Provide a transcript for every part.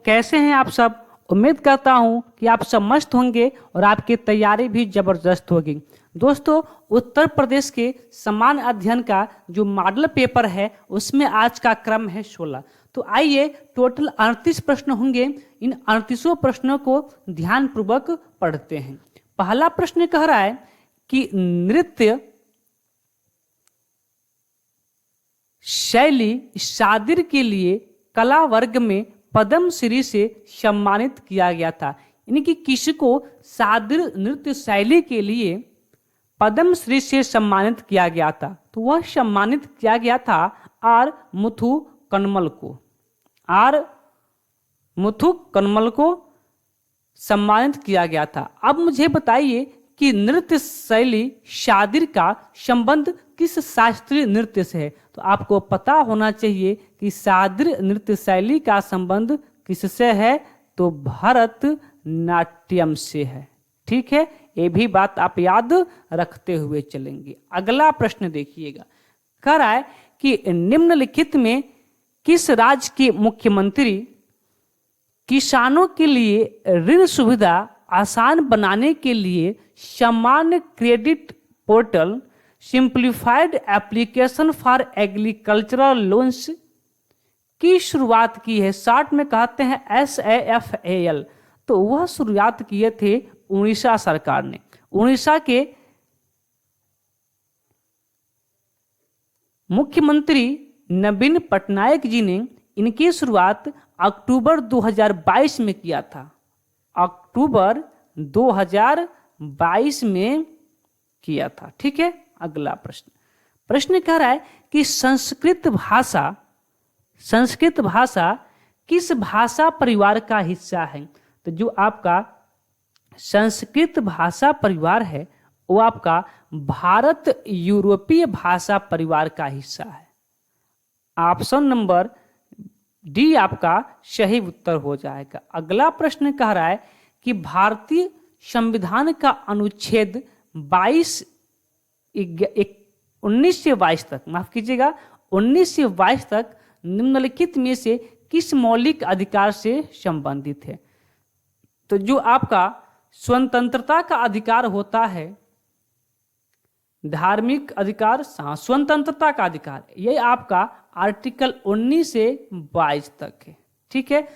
कैसे हैं आप सब। उम्मीद करता हूं कि आप सब मस्त होंगे और आपकी तैयारी भी जबरदस्त होगी। दोस्तों, उत्तर प्रदेश के समान अध्ययन का जो मॉडल पेपर है उसमें आज का क्रम है 16। तो आइए, टोटल 38 प्रश्न होंगे। इन 38 प्रश्नों को ध्यानपूर्वक पढ़ते हैं। पहला प्रश्न कह रहा है कि नृत्य शैली शादिर के लिए कला वर्ग में पद्म श्री से सम्मानित किया गया था। यानी कि किसको शादिर नृत्य शैली के लिए पद्म श्री से सम्मानित किया गया था, तो वह सम्मानित किया गया था आर मुथु कनमल को। आर मुथु कनमल को सम्मानित किया गया था। अब मुझे बताइए कि नृत्य शैली शादिर का संबंध किस शास्त्रीय नृत्य से है। तो आपको पता होना चाहिए कि शादिर नृत्य शैली का संबंध किससे है, तो भरतनाट्यम से है। ठीक है, ये भी बात आप याद रखते हुए चलेंगे। अगला प्रश्न देखिएगा, कह रहा है कि निम्नलिखित में किस राज्य के मुख्यमंत्री किसानों के लिए ऋण सुविधा आसान बनाने के लिए सामान्य credit portal simplified application for agricultural loans की शुरुआत की है। शॉर्ट में कहते हैं SAFAL। तो वह शुरुआत किए थे उड़ीसा सरकार ने। उड़ीसा के मुख्यमंत्री नवीन पटनायक जी ने इनकी शुरुआत अक्टूबर 2022 में किया था। अक्टूबर 2022 में किया था। ठीक है, अगला प्रश्न कह रहा है कि संस्कृत भाषा किस भाषा परिवार का हिस्सा है। तो जो आपका संस्कृत भाषा परिवार है वो आपका भारत यूरोपीय भाषा परिवार का हिस्सा है। ऑप्शन नंबर डी आपका सही उत्तर हो जाएगा। अगला प्रश्न कह रहा है कि भारतीय संविधान का अनुच्छेद 19 से 22 तक, माफ कीजिएगा 19 से 22 तक निम्नलिखित में से किस मौलिक अधिकार से संबंधित है। तो जो आपका स्वतंत्रता का अधिकार होता है, धार्मिक अधिकार, स्वतंत्रता का अधिकार, ये आपका आर्टिकल 19 से 22 तक है। ठीक है,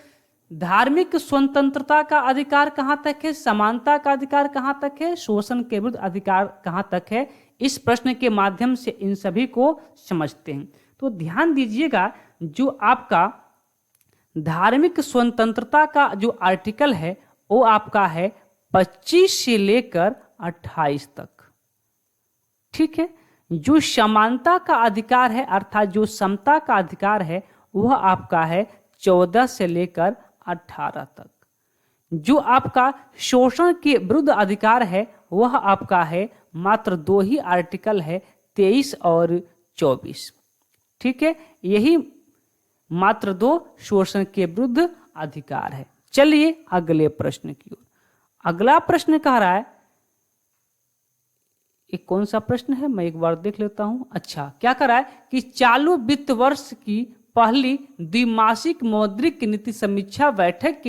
धार्मिक स्वतंत्रता का अधिकार कहाँ तक है, समानता का अधिकार कहाँ तक है, शोषण के विरुद्ध अधिकार कहाँ तक है। इस प्रश्न के माध्यम से इन सभी को समझते हैं। तो ध्यान दीजिएगा, जो आपका धार्मिक स्वतंत्रता का जो आर्टिकल है वो आपका है 25 से लेकर 28 तक। ठीक है, जो समानता का अधिकार है अर्थात जो समता का अधिकार है वह आपका है 14 से लेकर 18 तक। जो आपका शोषण के विरुद्ध अधिकार है वह आपका है मात्र 2 ही आर्टिकल है, 23 और 24। ठीक है, यही मात्र 2 शोषण के विरुद्ध अधिकार है। चलिए अगले प्रश्न की ओर। अगला प्रश्न कह रहा है, एक कौन सा प्रश्न है मैं एक बार देख लेता हूं। अच्छा, क्या कह रहा है कि चालू वित्त वर्ष की पहली द्विमासिक मौद्रिक नीति समीक्षा बैठक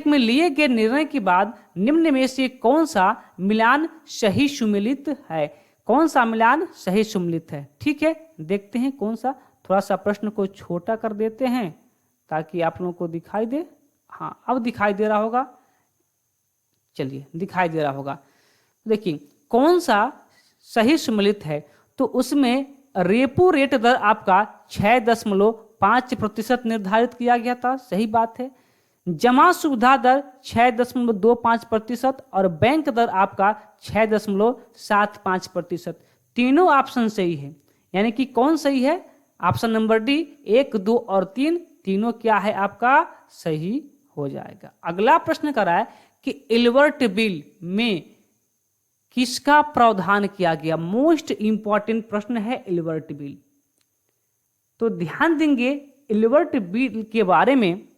में लिए गए निर्णय के बाद निम्न में से कौन सा मिलान सही सुमेलित है। कौन सा मिलान सही सुमेलित है। ठीक है, देखते हैं कौन सा। थोड़ा सा प्रश्न को छोटा कर देते हैं ताकि आप लोगों को दिखाई दे। हाँ, अब दिखाई दे रहा होगा। चलिए, दिखाई दे रहा होगा। देखिए कौन सा सही सुमेलित है, तो उसमें रेपो रेट दर आपका 6.5% निर्धारित किया गया था। सही बात है। जमा सुविधा दर 6.25% और बैंक दर आपका 6.75%। तीनों ऑप्शन सही है। यानी कि कौन सही है, ऑप्शन नंबर डी 1, 2 और 3 तीनों क्या है आपका सही हो जाएगा। अगला प्रश्न कर रहा है कि इल्बर्ट बिल में किसका प्रावधान किया गया। मोस्ट इंपॉर्टेंट प्रश्न है इल्बर्ट बिल। तो ध्यान देंगे इल्बर्ट बिल के बारे में।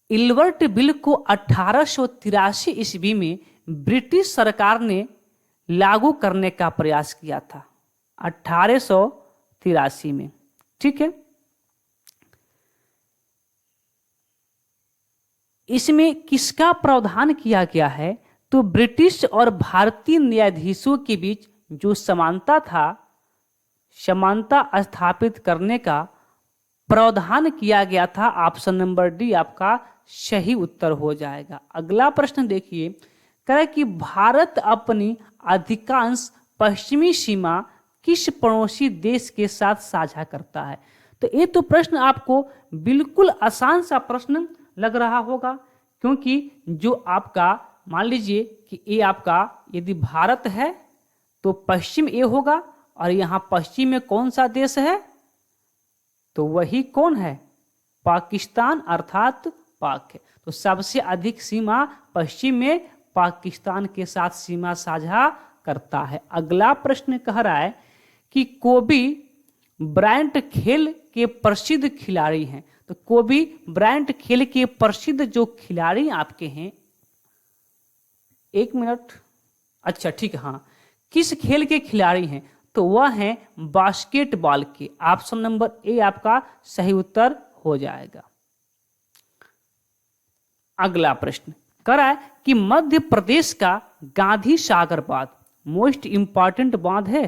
इल्बर्ट बिल को 1883 ईस्वी में ब्रिटिश सरकार ने लागू करने का प्रयास किया था। 1883 में। ठीक है, इसमें किसका प्रावधान किया गया है? तो ब्रिटिश और भारतीय न्यायाधीशों के बीच जो समानता था, समानता स्थापित करने का प्रावधान किया गया था। ऑप्शन नंबर डी आपका सही उत्तर हो जाएगा। अगला प्रश्न देखिए, कह रहा है कि भारत अपनी अधिकांश पश्चिमी सीमा किस पड़ोसी देश के साथ साझा करता है? तो ये तो प्रश्न आपको बिल्कुल आसान सा प्रश्न लग रहा होगा, क्योंकि जो आपका मान लीजिए कि ये आपका यदि भारत है तो पश्चिम ये होगा, और यहाँ पश्चिम में कौन सा देश है? तो वही कौन है? पाकिस्तान, अर्थात पाक है। तो सबसे अधिक सीमा पश्चिम में पाकिस्तान के साथ सीमा साझा करता है। अगला प्रश्न कह रहा है कि कोबी ब्रायंट खेल के प्रसिद्ध खिलाड़ी हैं। तो कोबी ब्रायंट खेल के प्रसिद्ध जो खिलाड़ी आपके हैं, एक मिनट, अच्छा ठीक है, हाँ, किस खेल के खिलाड़ी हैं? तो वह हैं बास्केटबॉल के। ऑप्शन नंबर ए आपका सही उत्तर हो जाएगा। अगला प्रश्न कह रहा है कि मध्य प्रदेश का गांधी सागर बांध मोस्ट इंपॉर्टेंट बांध है।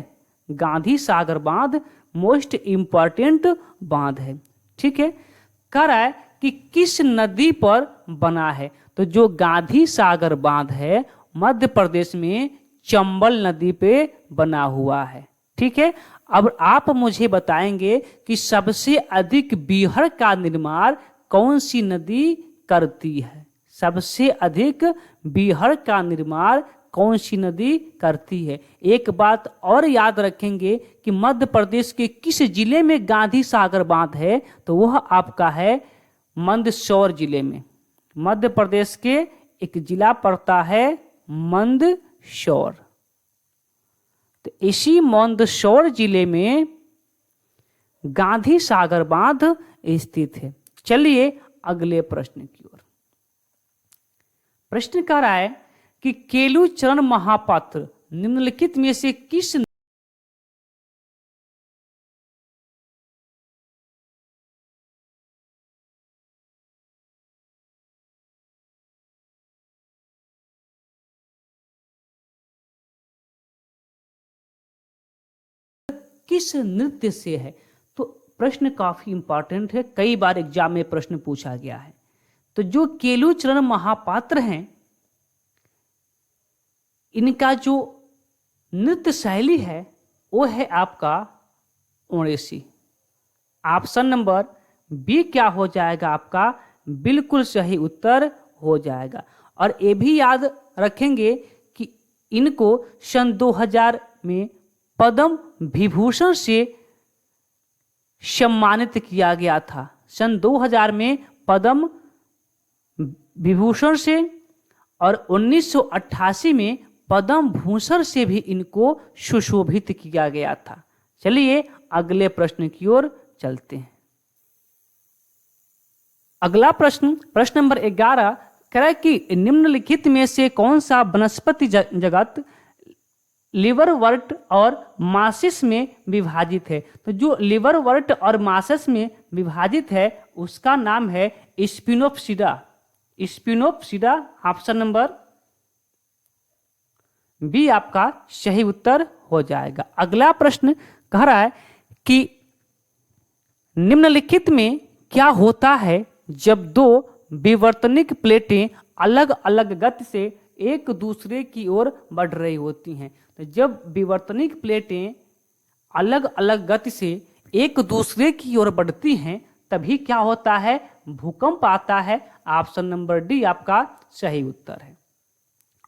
गांधी सागर बांध मोस्ट इंपॉर्टेंट बांध है, ठीक है। कह रहा है कि किस नदी पर बना है? तो जो गांधी सागर बांध है मध्य प्रदेश में चंबल नदी पे बना हुआ है, ठीक है। अब आप मुझे बताएंगे कि सबसे अधिक बीहड़ का निर्माण कौन सी नदी करती है? सबसे अधिक बीहड़ का निर्माण कौन सी नदी करती है? एक बात और याद रखेंगे कि मध्य प्रदेश के किस जिले में गांधी सागर बांध है? तो वह आपका है मंदसौर जिले में। मध्य प्रदेश के एक जिला पड़ता है मंदसौर। तो इसी मंदसौर जिले में गांधी सागर बांध स्थित है। चलिए अगले प्रश्न की ओर। प्रश्न कह रहा है कि केलुचरण महापात्र निम्नलिखित में से किस किस नृत्य से है? तो प्रश्न काफी इंपॉर्टेंट है, कई बार एग्जाम में प्रश्न पूछा गया है। तो जो केलुचरण महापात्र हैं, इनका जो नृत्य शैली है वो है आपका ओडिसी। ऑप्शन नंबर बी क्या हो जाएगा आपका? बिल्कुल सही उत्तर हो जाएगा। और ये भी याद रखेंगे कि इनको सन 2000 में पद्म विभूषण से सम्मानित किया गया था। सन 2000 में पद्म विभूषण से और 1988 में पद्म भूषण से भी इनको सुशोभित किया गया था। चलिए अगले प्रश्न की ओर चलते हैं। अगला प्रश्न, प्रश्न नंबर 11 कह रहा है कि निम्नलिखित में से कौन सा वनस्पति जगत लिवरवर्ट और मासिस में विभाजित है? तो जो लिवरवर्ट और मासिस में विभाजित है उसका नाम है स्पिनोप्सिडा। स्पिनोप्सिडा ऑप्शन नंबर बी आपका सही उत्तर हो जाएगा। अगला प्रश्न कह रहा है कि निम्नलिखित में क्या होता है जब दो विवर्तनिक प्लेटें अलग अलग गति से एक दूसरे की ओर बढ़ रही होती हैं? तो जब विवर्तनिक प्लेटें अलग अलग गति से एक दूसरे की ओर बढ़ती हैं तभी क्या होता है? भूकंप आता है। ऑप्शन नंबर डी आपका सही उत्तर है।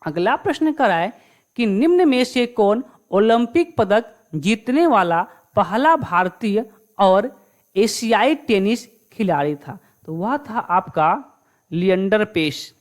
अगला प्रश्न कर रहा है कि निम्न में से कौन ओलंपिक पदक जीतने वाला पहला भारतीय और एशियाई टेनिस खिलाड़ी था? तो वह था आपका Leander Paes.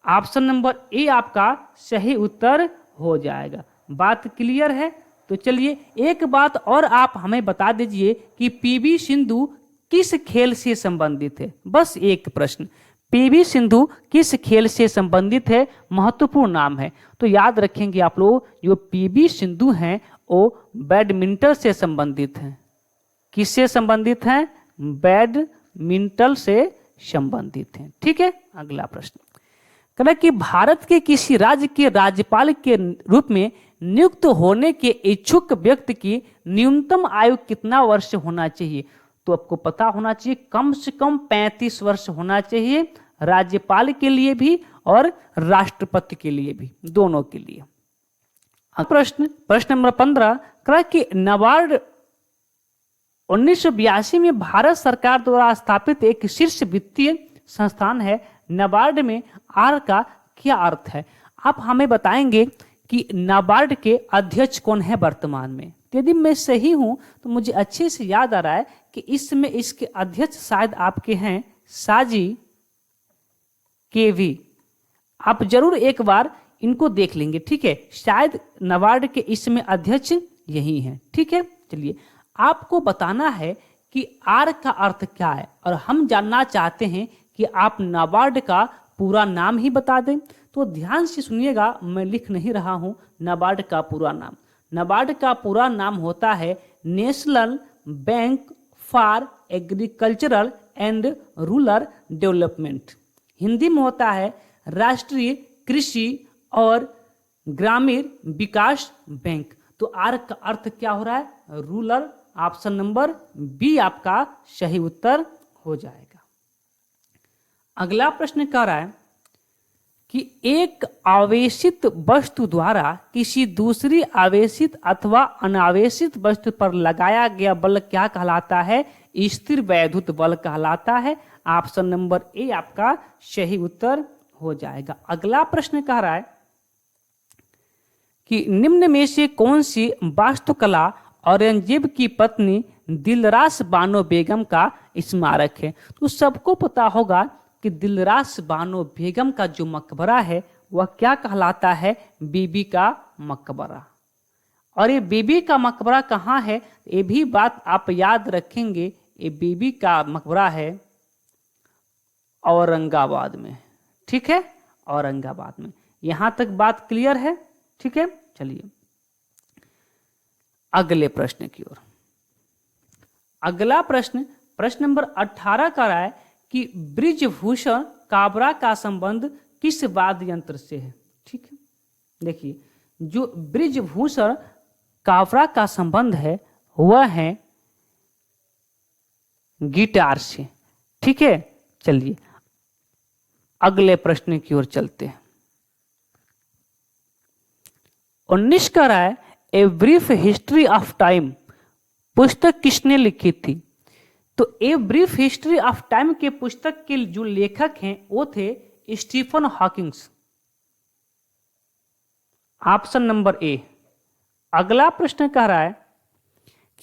Option number A आपका सही उत्तर हो जाएगा। बात क्लियर है? तो चलिए एक बात और आप हमें बता दीजिए कि पीवी सिंधु किस खेल से संबंधित है? बस एक प्रश्न, पीवी सिंधु किस खेल से संबंधित है? महत्वपूर्ण नाम है। तो याद रखेंगे आप लोग, जो पीवी सिंधु हैं वो बैडमिंटन से संबंधित हैं। किससे संबंधित हैं? बैडमिंटन से संबंधित हैं। ठीक है, अगला प्रश्न कहना कि भारत के किसी राज्य के राज्यपाल के रूप में नियुक्त होने के इच्छुक व्यक्ति की न्यूनतम आयु कितना वर्ष होना चाहिए? तो आपको पता होना चाहिए कम से कम 35 वर्ष होना चाहिए, राज्यपाल के लिए भी और राष्ट्रपति के लिए भी, दोनों के लिए। प्रश्न नंबर 15 कहा कि नाबार्ड 1982 में भारत सरकार द्वारा स्थापित एक शीर्ष वित्तीय संस्थान है। नाबार्ड में आर का क्या अर्थ है? आप हमें बताएंगे कि नाबार्ड के अध्यक्ष कौन है वर्तमान में। यदि मैं सही हूं तो मुझे अच्छे से याद आ रहा है कि इसमें इसके अध्यक्ष शायद आपके हैं साजी केवी। आप जरूर एक बार इनको देख लेंगे। ठीक है, शायद नाबार्ड के इसमें अध्यक्ष यही हैं। ठीक है, चलिए आपको बताना है कि आर का अर्थ क्या है और हम जानना चाहते हैं कि आप नाबार्ड का पूरा नाम ही बता दें। तो ध्यान से सुनिएगा, मैं लिख नहीं रहा हूं नाबार्ड का पूरा नाम। नाबार्ड का पूरा नाम होता है national bank for agricultural and rural development. Hindi में होता है राष्ट्रीय कृषि और ग्रामीण विकास बैंक। तो आर का अर्थ क्या हो रहा है? रूरल। ऑप्शन नंबर बी आपका सही उत्तर हो जाएगा। अगला प्रश्न कह रहा है कि एक आवेशित वस्तु द्वारा किसी दूसरी आवेशित अथवा अनावेशित वस्तु पर लगाया गया बल क्या कहलाता है? स्थिर वैद्युत बल कहलाता है। ऑप्शन नंबर ए आपका सही उत्तर हो जाएगा। अगला प्रश्न कह रहा है कि निम्न में से कौन सी वास्तुकला औरंगजेब की पत्नी दिलरास बानो बेगम का स्मारक है? तो सबको पता होगा कि दिलरास बानो बेगम का जो मकबरा है वह क्या कहलाता है? बीबी का मकबरा। और ये बीबी का मकबरा कहाँ है? ये भी बात आप याद रखेंगे। ये बीबी का मकबरा है औरंगाबाद में। ठीक है, औरंगाबाद में। यहां तक बात क्लियर है? ठीक है, चलिए अगले प्रश्न की ओर। अगला प्रश्न नंबर 18 का रहा है कि ब्रिजभूषण काबरा का संबंध किस वाद्य यंत्र से है? ठीक है, देखिए जो ब्रिजभूषण काबरा का संबंध है वह है गिटार से। ठीक है, चलिए अगले प्रश्न की ओर चलते हैं। 19 का रहा है a brief history of time पुस्तक किसने लिखी थी? तो a brief history of time के पुस्तक के जो लेखक हैं वो थे Stephen Hawkings. Option number A. अगला प्रश्न कह रहा है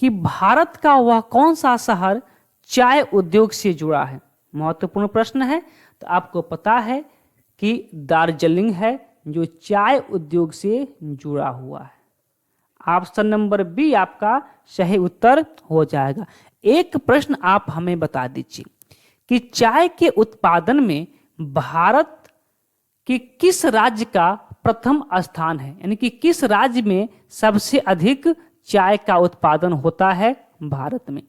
कि भारत का वह कौन सा शहर चाय उद्योग से जुड़ा है? महत्वपूर्ण प्रश्न है। तो आपको पता है कि दार्जिलिंग है जो चाय उद्योग से जुड़ा हुआ है। ऑप्शन नंबर बी आपका सही उत्तर हो जाएगा। एक प्रश्न आप हमें बता दीजिए कि चाय के उत्पादन में भारत के किस राज्य का प्रथम स्थान है? यानी कि किस राज्य में सबसे अधिक चाय का उत्पादन होता है भारत में?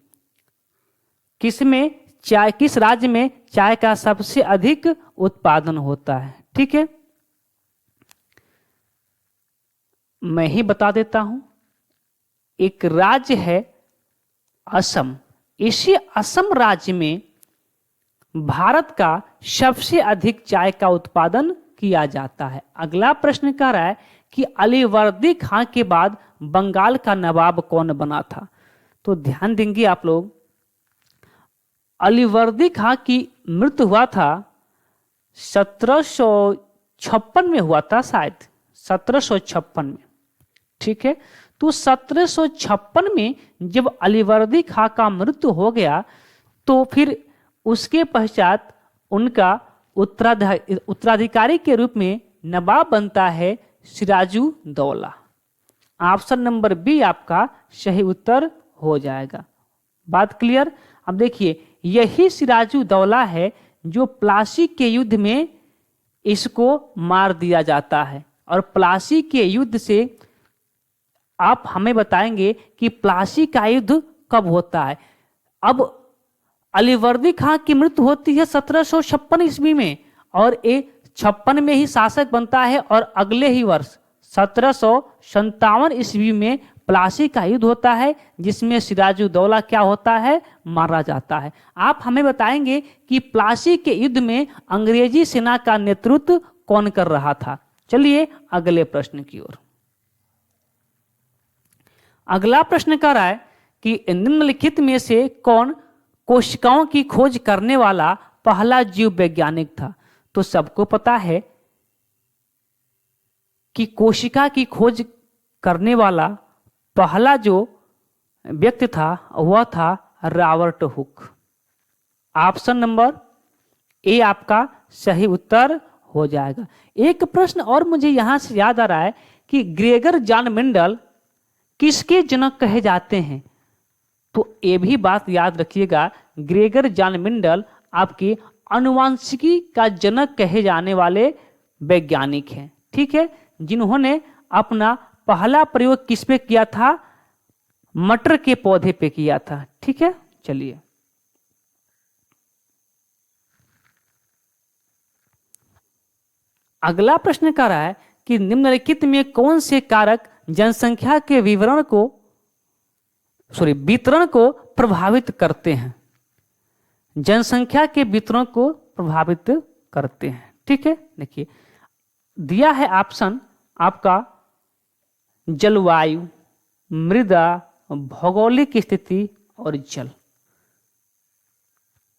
किस राज्य में चाय का सबसे अधिक उत्पादन होता है? ठीक है, मैं ही बता देता हूं। एक राज्य है असम। इसी असम राज्य में भारत का सबसे अधिक चाय का उत्पादन किया जाता है। अगला प्रश्न कह रहा है कि अलीवर्दी खां के बाद बंगाल का नवाब कौन बना था? तो ध्यान देंगे आप लोग, अलीवर्दी खां की मृत्यु हुआ था 1756 में हुआ था, शायद 1756 में। ठीक है, तो 1756 में जब अलीवर्दी खां का मृत्यु हो गया तो फिर उसके पश्चात उनका उत्तराधिकारी के रूप में नवाब बनता है Sirajud Daulah. Option number B आपका सही उत्तर हो जाएगा। बात क्लियर? अब देखिए यही सिराजू दौला है जो प्लासी के युद्ध में इसको मार दिया जाता है। और प्लासी के युद्ध से आप हमें बताएंगे कि प्लासी का युद्ध कब होता है। अब अलीवर्दी खां की मृत्यु होती है 1756 ईस्वी में और ये 56 में ही शासक बनता है और अगले ही वर्ष 1757 ईस्वी में प्लासी का युद्ध होता है जिसमें सिराजुद्दौला क्या होता है, मारा जाता है। आप हमें बताएंगे कि प्लासी के युद्ध में अंग्रेजी सेना का नेतृत्व कौन कर रहा था। चलिए अगले प्रश्न की ओर। अगला प्रश्न कह रहा है कि निम्नलिखित में से कौन कोशिकाओं की खोज करने वाला पहला जीव वैज्ञानिक था। तो सबको पता है कि कोशिका की खोज करने वाला पहला जो व्यक्ति था वह था Robert Hooke. Option number A आपका सही उत्तर हो जाएगा। एक प्रश्न और मुझे यहां से याद आ रहा है कि ग्रेगर जॉन मेंडल किसके जनक कहे जाते हैं। तो ये भी बात याद रखिएगा, ग्रेगर जॉन मेंडल आपके आनुवांशिकी का जनक कहे जाने वाले वैज्ञानिक हैं, ठीक है, जिन्होंने अपना पहला प्रयोग किस पे किया था, मटर के पौधे पे किया था, ठीक है। चलिए अगला प्रश्न कह रहा है कि निम्नलिखित में कौन से कारक जनसंख्या के वितरण को प्रभावित करते हैं। जनसंख्या के वितरण को प्रभावित करते हैं, ठीक है। देखिए दिया है ऑप्शन आपका जलवायु, मृदा, भौगोलिक स्थिति और जल।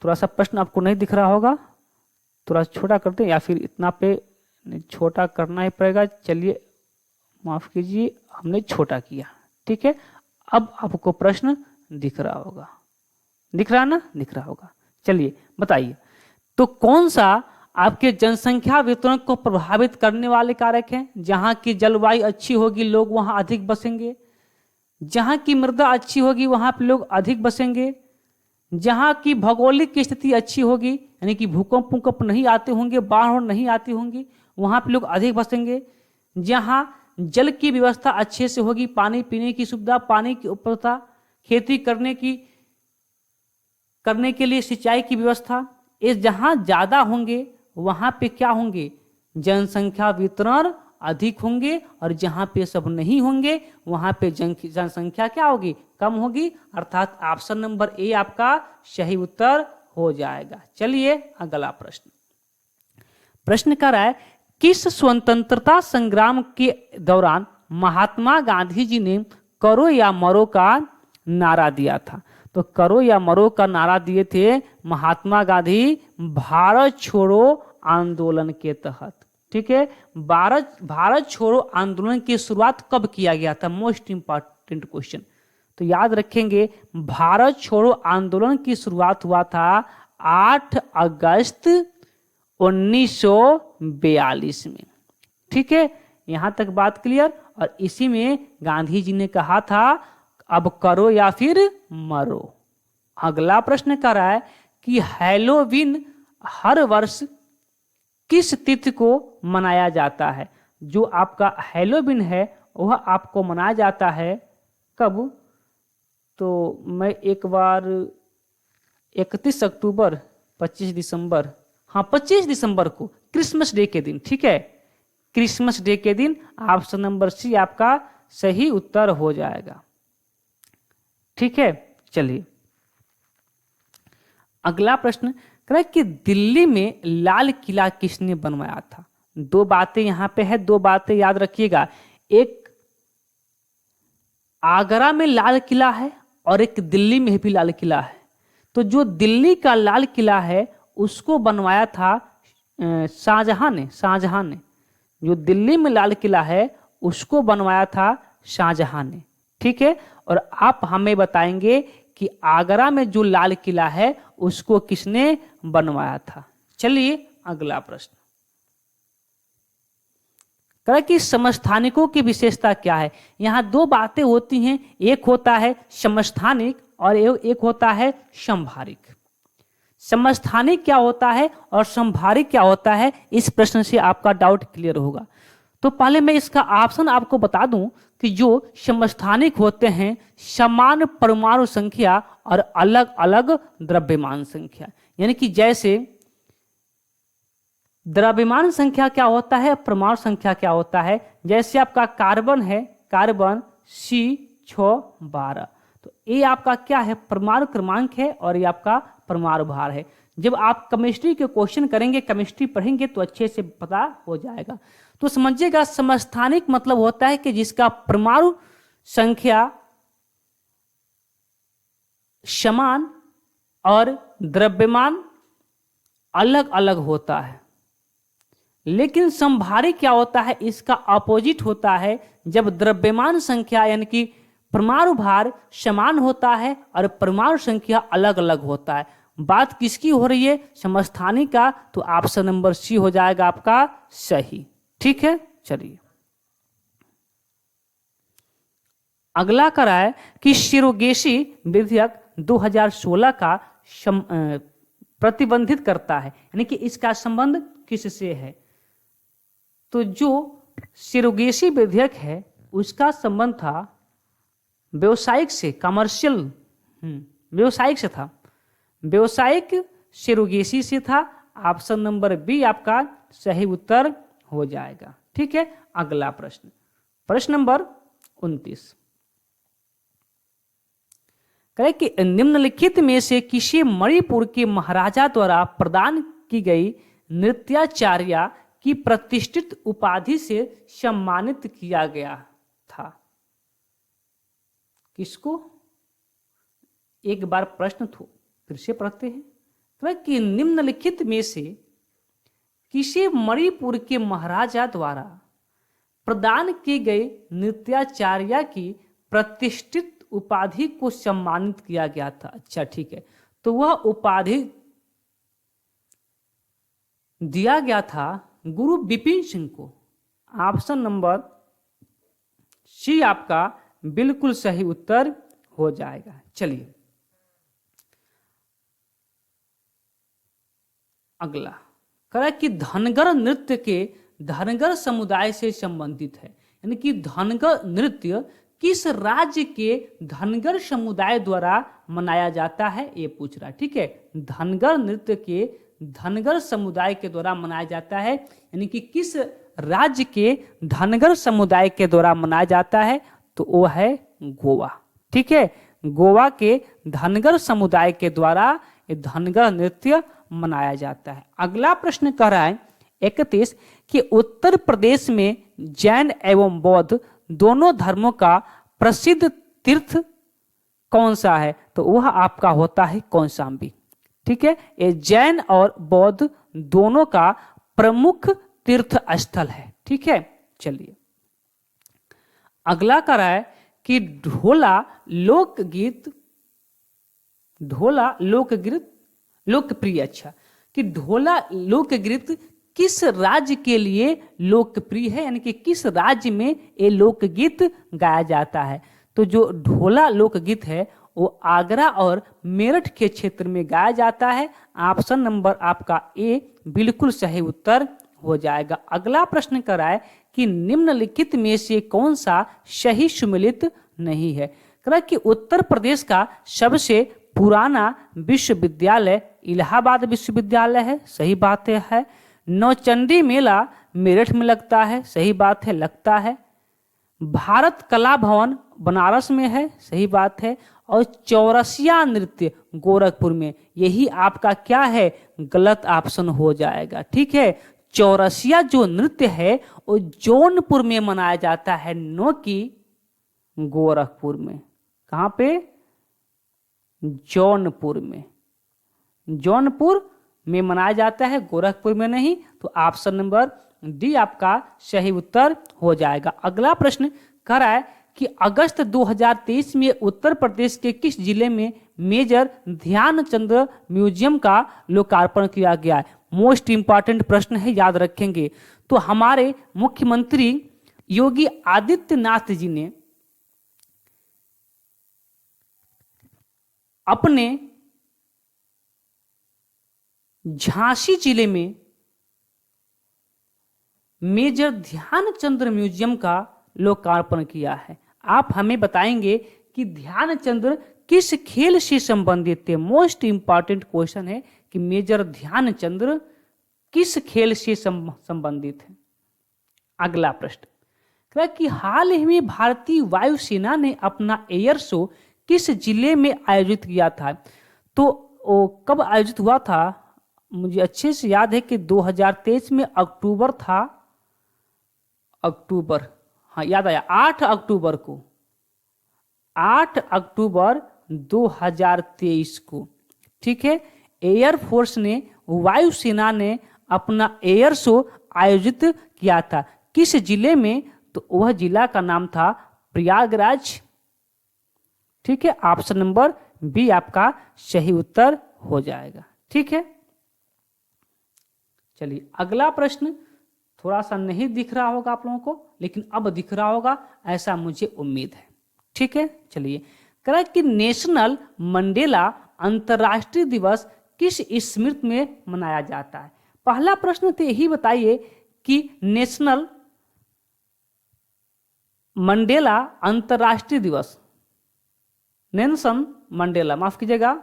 थोड़ा सा प्रश्न आपको नहीं दिख रहा होगा, थोड़ा छोटा करते हैं या फिर इतना पे छोटा करना ही पड़ेगा। चलिए माफ कीजिए, हमने छोटा किया, ठीक है। अब आपको प्रश्न दिख रहा होगा, दिख रहा ना, दिख रहा होगा। चलिए बताइए, तो कौन सा आपके जनसंख्या वितरण को प्रभावित करने वाले कारक हैं। जहां की जलवायु अच्छी होगी लोग वहां अधिक बसेंगे, जहां की मृदा अच्छी होगी वहां पे लोग अधिक बसेंगे, जहां की भौगोलिक स्थिति अच्छी होगी यानी कि भूकंप नहीं आते होंगे, बाढ़ नहीं आती होंगी, वहां पे लोग अधिक बसेंगे, जहां जल की व्यवस्था अच्छे से होगी, पानी पीने की सुविधा, पानी की उपलब्धता, खेती करने के लिए सिंचाई की व्यवस्था, ये जहां ज्यादा होंगे वहां पे क्या होंगे, जनसंख्या वितरण अधिक होंगे, और जहां पे सब नहीं होंगे वहां पे जनसंख्या क्या होगी, कम होगी। अर्थात ऑप्शन नंबर ए आपका सही उत्तर हो जाएगा। चलिए अगला प्रश्न कर रहा है, किस स्वतंत्रता संग्राम के दौरान महात्मा गांधी जी ने करो या मरो का नारा दिया था। तो करो या मरो का नारा दिए थे महात्मा गांधी भारत छोड़ो आंदोलन के तहत, ठीक है। भारत छोड़ो आंदोलन की शुरुआत कब किया गया था, मोस्ट इंपॉर्टेंट क्वेश्चन। तो याद रखेंगे, भारत छोड़ो आंदोलन की शुरुआत हुआ था 8 अगस्त 1942 में, ठीक है। यहां तक बात क्लियर। और इसी में गांधी जी ने कहा था अब करो या फिर मरो। अगला प्रश्न कर रहा है कि हैलोवीन हर वर्ष किस तिथि को मनाया जाता है। जो आपका हैलोवीन है वह आपको मनाया जाता है कब, तो मैं एक बार 31 अक्टूबर, 25 दिसंबर, हाँ 25 दिसंबर को, क्रिसमस डे के दिन, ठीक है, क्रिसमस डे के दिन। ऑप्शन नंबर सी आपका सही उत्तर हो जाएगा, ठीक है। चलिए अगला प्रश्न कह कि दिल्ली में लाल किला किसने बनवाया था। दो बातें यहां पे है, दो बातें याद रखिएगा। एक आगरा में लाल किला है और एक दिल्ली में भी लाल किला है। तो जो दिल्ली का लाल किला है उसको बनवाया था शाहजहां ने। जो दिल्ली में लाल किला है उसको बनवाया था शाहजहां ने, ठीक है। और आप हमें बताएंगे कि आगरा में जो लाल किला है उसको किसने बनवाया था। चलिए अगला प्रश्न कह कि समस्थानिकों की विशेषता क्या है। यहां दो बातें होती हैं, एक होता है समस्थानिक और एक होता है संभारिक। समस्थानिक क्या होता है और संभारिक क्या होता है, इस प्रश्न से आपका डाउट क्लियर होगा। तो पहले मैं इसका ऑप्शन आपको बता दूं कि जो समस्थानिक होते हैं समान परमाणु संख्या और अलग अलग द्रव्यमान संख्या, यानी कि जैसे द्रव्यमान संख्या क्या होता है, परमाणु संख्या क्या होता है। जैसे आपका कार्बन है, कार्बन C612, तो ये आपका क्या है, परमाणु क्रमांक है और ये आपका परमाणु भार है। जब आप केमिस्ट्री के क्वेश्चन करेंगे, केमिस्ट्री पढ़ेंगे तो अच्छे से पता हो जाएगा। तो समझिएगा समस्थानिक मतलब होता है कि जिसका परमाणु संख्या समान और द्रव्यमान अलग अलग होता है। लेकिन समभारी क्या होता है, इसका अपोजिट होता है, जब द्रव्यमान संख्या यानी कि परमाणु भार समान होता है और परमाणु संख्या अलग अलग होता है। बात किसकी हो रही है, समस्थानिक का, तो ऑप्शन नंबर सी हो जाएगा आपका सही। ठीक है, चलिए अगला करा है कि सिरोगेसी विधेयक 2016 का प्रतिबंधित करता है, यानी कि इसका संबंध किससे है। तो जो सिरोगेसी विधेयक है उसका संबंध था व्यवसायिक से, कमर्शियल व्यवसायिक से था, व्यवसायिक सिरोगेसी से था। ऑप्शन नंबर बी आपका सही उत्तर हो जाएगा। ठीक है, अगला प्रश्न, प्रश्न नंबर 29 कहे कि निम्नलिखित में से किसी मणिपुर के महाराजा द्वारा प्रदान की गई नृत्याचार्य की प्रतिष्ठित उपाधि से सम्मानित किया गया था। किसको, एक बार प्रश्न फिर से पढ़ते हैं। तो कि निम्नलिखित में से किसी मणिपुर के महाराजा द्वारा प्रदान की गई नृत्याचार्य की प्रतिष्ठित उपाधि को सम्मानित किया गया था। अच्छा ठीक है, तो वह उपाधि दिया गया था गुरु बिपिन सिंह को। ऑप्शन नंबर सी आपका बिल्कुल सही उत्तर हो जाएगा। चलिए अगला करा कि धनगर नृत्य के धनगर समुदाय से संबंधित है, यानी कि धनगर नृत्य किस राज्य के धनगर समुदाय द्वारा मनाया जाता है, ये पूछ रहा। ठीक है, धनगर नृत्य के धनगर समुदाय के द्वारा मनाया जाता है, यानी कि किस राज्य के धनगर समुदाय के द्वारा मनाया जाता है, तो वो है गोवा। ठीक है, गोवा के धनगर समुदाय के द्वारा ये धनगर नृत्य मनाया जाता है। अगला प्रश्न कह रहा है 31 कि उत्तर प्रदेश में जैन एवं बौद्ध दोनों धर्मों का प्रसिद्ध तीर्थ कौन सा है, तो वह आपका होता है कौशाम्बी। ठीक है, ये जैन और बौद्ध दोनों का प्रमुख तीर्थ स्थल है। ठीक है, चलिए अगला कह रहा है कि ढोला लोकगीत लोकप्रिय, अच्छा कि ढोला लोकगीत किस राज्य के लिए लोकप्रिय है, यानी कि किस राज्य में ये लोकगीत गाया जाता है। तो जो ढोला लोकगीत है वो आगरा और मेरठ के क्षेत्र में गाया जाता है। ऑप्शन नंबर आपका ए बिल्कुल सही उत्तर हो जाएगा। अगला प्रश्न कर रहा है कि निम्नलिखित में से कौन सा सही सुमेलित नहीं है। कह रहा है कि उत्तर प्रदेश का सबसे पुराना विश्वविद्यालय इलाहाबाद विश्वविद्यालय है, सही बात है। नौचंडी मेला मेरठ में लगता है, सही बात है, लगता है। भारत कला भवन बनारस में है, सही बात है। और चौरसिया नृत्य गोरखपुर में, यही आपका क्या है, गलत ऑप्शन हो जाएगा। ठीक है, चौरसिया जो नृत्य है वो जौनपुर में मनाया जाता है, नो कि गोरखपुर में। कहाँ पे, जौनपुर में, जौनपुर में मनाया जाता है, गोरखपुर में नहीं। तो ऑप्शन नंबर डी आपका सही उत्तर हो जाएगा। अगला प्रश्न कह रहा है कि अगस्त 2023 में उत्तर प्रदेश के किस जिले में मेजर ध्यानचंद म्यूजियम का लोकार्पण किया गया है। मोस्ट इंपॉर्टेंट प्रश्न है, याद रखेंगे। तो हमारे मुख्यमंत्री योगी आदित्यनाथ जी ने अपने झांसी जिले में मेजर ध्यानचंद म्यूजियम का लोकार्पण किया है? आप हमें बताएंगे कि ध्यानचंद किस खेल से संबंधित थे। मोस्ट इंपॉर्टेंट क्वेश्चन है कि मेजर ध्यानचंद किस खेल से संबंधित है। अगला प्रश्न कि हाल ही में भारतीय वायुसेना ने अपना एयर शो किस जिले में आयोजित किया था? तो कब आयोजित हुआ था? मुझे अच्छे से याद है कि 2023 में अक्टूबर था। अक्टूबर, हाँ याद आया, 8 अक्टूबर को, 8 अक्टूबर 2023 को, ठीक है। एयरफोर्स ने, वायुसेना ने अपना एयर शो आयोजित किया था किस जिले में? तो वह जिला का नाम था प्रयागराज, ठीक है। ऑप्शन नंबर बी आपका सही उत्तर हो जाएगा, ठीक है। चलिए अगला प्रश्न, थोड़ा सा नहीं दिख रहा होगा आप लोगों को, लेकिन अब दिख रहा होगा ऐसा मुझे उम्मीद है, ठीक है। चलिए कह कि नेशनल मंडेला अंतर्राष्ट्रीय दिवस किस स्मृति में मनाया जाता है? पहला प्रश्न तो यही बताइए कि नेशनल मंडेला अंतर्राष्ट्रीय दिवस, नेल्सन मंडेला, माफ कीजिएगा,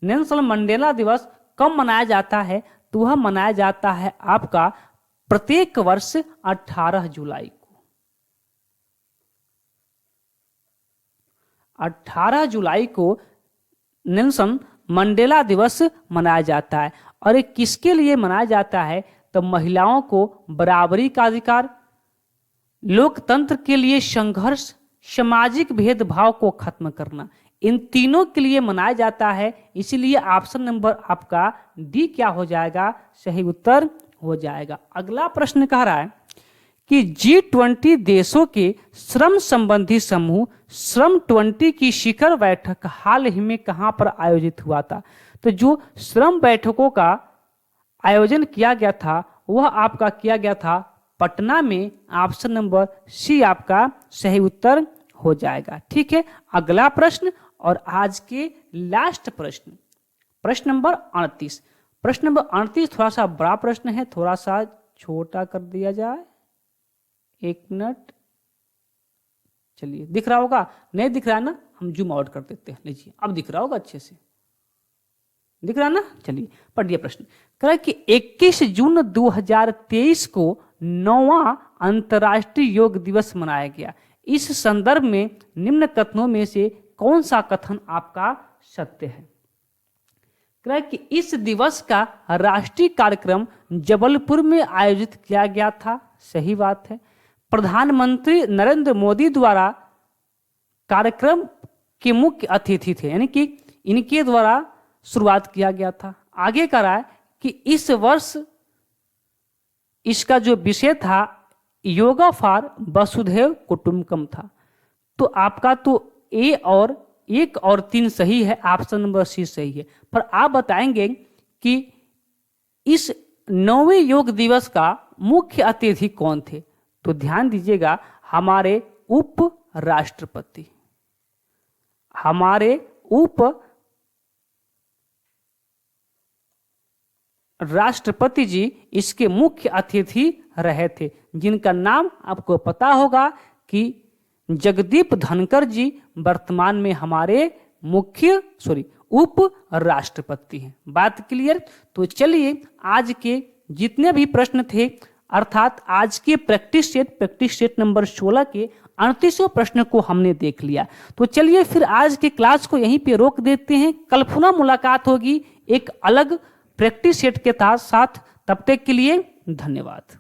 नेल्सन मंडेला दिवस कब मनाया जाता है? तो वह मनाया जाता है आपका प्रत्येक वर्ष 18 जुलाई को। 18 जुलाई को नेल्सन मंडेला दिवस मनाया जाता है। और ये किसके लिए मनाया जाता है? तो महिलाओं को बराबरी का अधिकार, लोकतंत्र के लिए संघर्ष, सामाजिक भेदभाव को खत्म करना, इन तीनों के लिए मनाया जाता है। इसलिए ऑप्शन नंबर आपका डी क्या हो जाएगा? सही उत्तर हो जाएगा। अगला प्रश्न कह रहा है कि G20 देशों के श्रम संबंधी समूह श्रम 20 की शिखर बैठक हाल ही में कहां पर आयोजित हुआ था? तो जो श्रम बैठकों का आयोजन किया गया था वह आपका किया गया था पटना में। ऑप्शन नंबर सी आपका सही उत्तर हो जाएगा, ठीक है। अगला प्रश्न और आज के लास्ट प्रश्न, प्रश्न नंबर 38। प्रश्न नंबर 38 थोड़ा सा बड़ा प्रश्न है, थोड़ा सा छोटा कर दिया जाए, 1 मिनट। चलिए दिख रहा होगा, नहीं दिख रहा है ना, हम जूम आउट कर देते हैं। लीजिए अब दिख रहा होगा, अच्छे से दिख रहा है ना। चलिए पढ़िए प्रश्न। कह कि 21 जून 2023 को 9वां अंतर्राष्ट्रीय योग दिवस मनाया गया। इस संदर्भ में निम्न कथनों में से कौन सा कथन आपका सत्य है? कह कि इस दिवस का राष्ट्रीय कार्यक्रम जबलपुर में आयोजित किया गया था। सही बात है। प्रधानमंत्री नरेंद्र मोदी द्वारा कार्यक्रम के मुख्य अतिथि थे, यानी कि इनके द्वारा शुरुआत किया गया था। आगे कह रहा है कि इस वर्ष इसका जो विषय था योगा फॉर वसुधैव कुटुंबकम था। तो आपका तो ए और 1 और 3 सही है, ऑप्शन नंबर सी सही है। पर आप बताएंगे कि इस 9वें योग दिवस का मुख्य अतिथि कौन थे? तो ध्यान दीजिएगा, हमारे उप राष्ट्रपति, हमारे उप राष्ट्रपति जी इसके मुख्य अतिथि रहे थे, जिनका नाम आपको पता होगा कि जगदीप धनखड़ जी वर्तमान में हमारे उप राष्ट्रपति हैं। बात क्लियर? तो चलिए आज के जितने भी प्रश्न थे, अर्थात आज के प्रैक्टिस सेट नंबर 16 के 38वें प्रश्न को हमने देख लिया। तो चलिए फिर आज के क्लास को यहीं पे रोक देते हैं। कल पुनः मुलाकात होगी एक अलग प्रैक्टिस सेट के साथ। तब तक के लिए धन्यवाद।